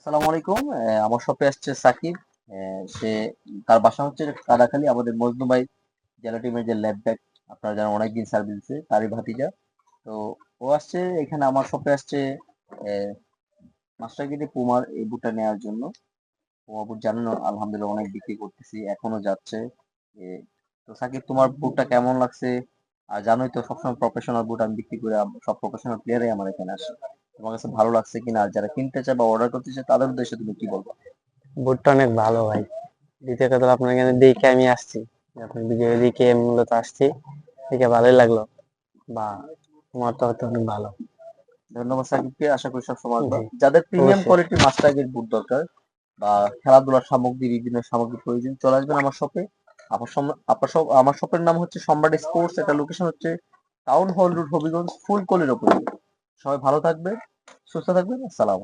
আসসালামু আলাইকুম। আমার শপে আসছে সাকিব। সে তার বাসা হচ্ছে কাদাখালী, আমাদের মজনু ভাই জেলা টিমের যে লেফট ব্যাক, আপনারা যারা অনেকদিন সার্ভিস দিচ্ছে তারই ভাতিজা। তো ও আসছে এখানে আমার শপে আসছে মাস্টারগিরি পুমার এই বুটটা নেওয়ার জন্য। পুমা বুট জানেন, আলহামদুলিল্লাহ অনেক বিক্রি করতেছি, এখনো যাচ্ছে। এ, তো সাকিব, তোমার বুটটা কেমন লাগছে? আর জানোই তো সবসময় প্রফেশনাল বুট আমি বিক্রি করে, সব প্রফেশনাল প্লেয়ারই আমার এখানে আসে। তোমার কাছে ভালো লাগছে কিনা, আর যারা কিনতে চায় বা অর্ডার করতে চায় তাদের উদ্দেশ্যে তুমি কি বলবো? বুটটা অনেক ভালো ভাই। দ্বিতীয় কথা হলো আপনার এখানে দেখে আমি আসছি, আপনার ভিডিও দেখে মূলত আসছি, দেখে ভালোই লাগলো। বা তোমারটা হয়তো অনেক ভালো। ধন্যবাদ সাকিবকে, আশা করি সব সময় আসবা। জি, যাদের প্রিমিয়াম অবশ্যই। কোয়ালিটির মাস্টার্গের বুট দরকার বা খেলাধুলার সামগ্রী, বিভিন্ন সামগ্রী প্রয়োজন, চলে আসবেন আমার শপে। আমার শপের নাম হচ্ছে সম্রাট স্পোর্টস। এটা লোকেশন হচ্ছে টাউন হল রোড, হবিগঞ্জ, ফুলকলির ওপরে। সবাই ভালো থাকবেন, সুস্থ থাকবেন। আসসালাম।